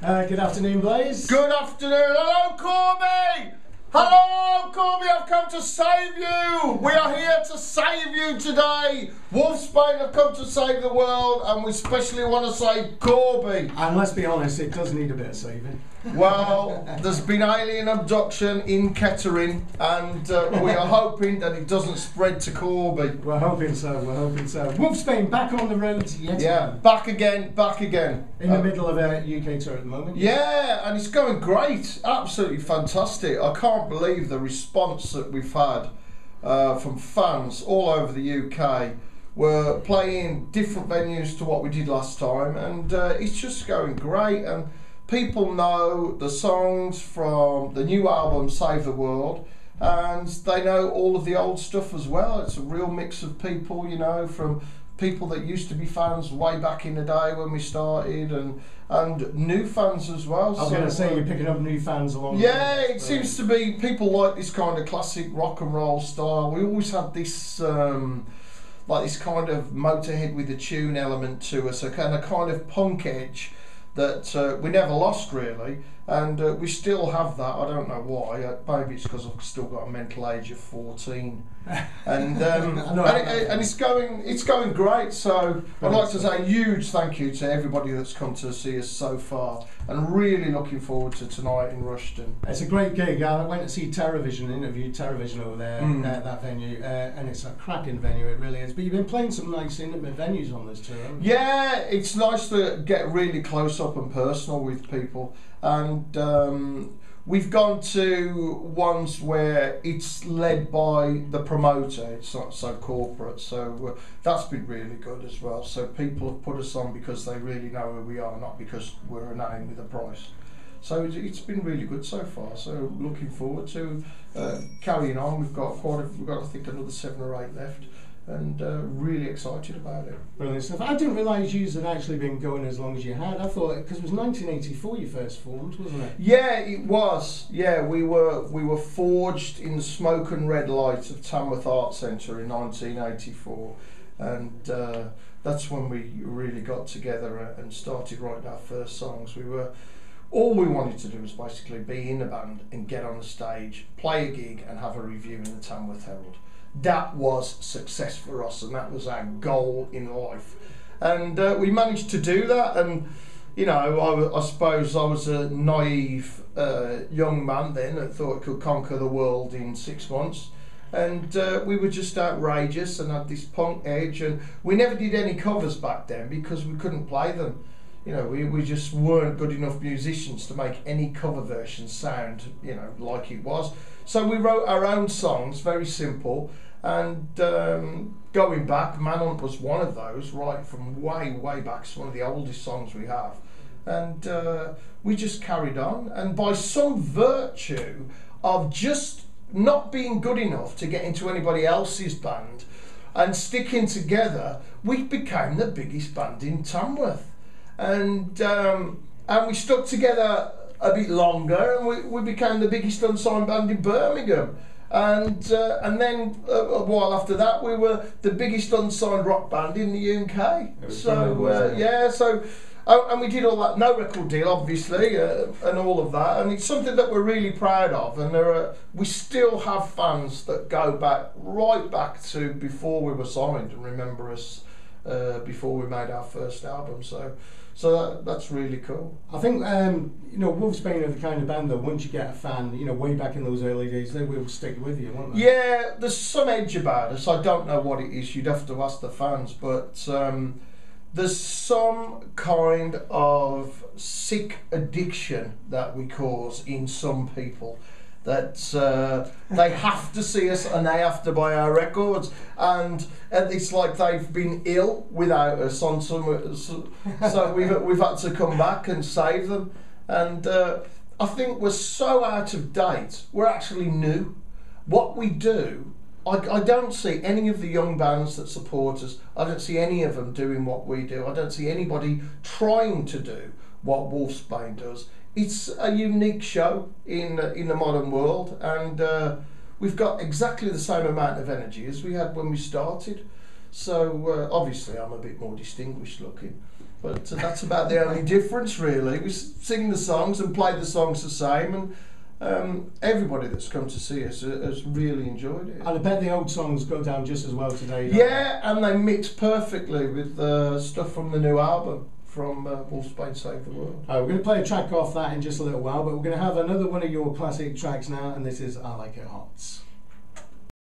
Good afternoon, Blaze. Good afternoon. Hello, Corby. Hello, Corby. I've come to save you. We are here to save you today. WOLFSBANE have come to save the world, and we especially want to save Corby. And let's be honest, it does need a bit of saving. Well, there's been alien abduction in Kettering, and we are hoping that it doesn't spread to Corby. We're hoping so, we're hoping so. WOLFSBANE back on the road yet again. Back again, back again. In the middle of a UK tour at the moment. Yeah, and it's going great. Absolutely fantastic. I can't believe the response that we've had from fans all over the UK. We're playing different venues to what we did last time, and it's just going great. And people know the songs from the new album Save the World, and they know all of the old stuff as well. It's a real mix of people, you know, from people that used to be fans way back in the day when we started, and new fans as well. I was going to say, you're picking up new fans along the way. Yeah, it seems to be people like this kind of classic rock and roll style. We always had this like this kind of Motorhead with a tune element to us, a kind of punk edge that we never lost really, and we still have that. I don't know why. Maybe it's because I've still got a mental age of 14, and and it's going great. So I'd like to say a huge thank you to everybody that's come to see us so far, and really looking forward to tonight in Rushden. It's a great gig. I went to see Terrorvision, interviewed Terrorvision over there at that venue, and it's a cracking venue, it really is. But you've been playing some nice intimate venues on this tour, haven't you? Yeah, it's nice to get really close up and personal with people, and we've gone to ones where it's led by the promoter. It's not so corporate, so that's been really good as well. So people have put us on because they really know who we are, not because we're a name with a price. So it's been really good so far. So looking forward to carrying on. We've got I think another 7 or 8 left, and really excited about it. Brilliant stuff. I didn't realise you had actually been going as long as you had. I thought, because it was 1984 you first formed, wasn't it? Yeah, it was. Yeah, we were forged in the smoke and red light of Tamworth Arts Centre in 1984, and that's when we really got together and started writing our first songs. All we wanted to do was basically be in a band and get on the stage, play a gig, and have a review in the Tamworth Herald. That was success for us, and that was our goal in life, and we managed to do that. And you know, I suppose I was a naive young man then that thought I could conquer the world in 6 months, and we were just outrageous and had this punk edge, and we never did any covers back then because we couldn't play them. You know, we just weren't good enough musicians to make any cover versions sound, you know, like it was. So we wrote our own songs, very simple, and going back, Manhunt was one of those, right from way back. It's one of the oldest songs we have, and we just carried on. And by some virtue of just not being good enough to get into anybody else's band and sticking together, we became the biggest band in Tamworth. And we stuck together a bit longer, and we became the biggest unsigned band in Birmingham. And then a while after that, we were the biggest unsigned rock band in the UK. So and we did all that, no record deal obviously, and all of that. And it's something that we're really proud of. And we still have fans that go right back to before we were signed and remember us before we made our first album. So that's really cool. I think WOLFSBANE are the kind of band that once you get a fan, way back in those early days, they will stick with you, won't they? Yeah, there's some edge about us. I don't know what it is. You'd have to ask the fans, but there's some kind of sick addiction that we cause in some people. That they have to see us and they have to buy our records, and it's like they've been ill without us on some. So we've had to come back and save them, and I think we're so out of date. We're actually new. What we do, I don't see any of the young bands that support us. I don't see any of them doing what we do. I don't see anybody trying to do what WOLFSBANE does. It's a unique show in the modern world, and we've got exactly the same amount of energy as we had when we started. So obviously I'm a bit more distinguished looking, But that's about the only difference, really. We sing the songs and play the songs the same, and everybody that's come to see us has really enjoyed it. And I bet the old songs go down just as well today. Yeah, and they mix perfectly with stuff from the new album, from WOLFSBANE Save the World. We're going to play a track off that in just a little while, but we're going to have another one of your classic tracks now, and this is I Like It Hot.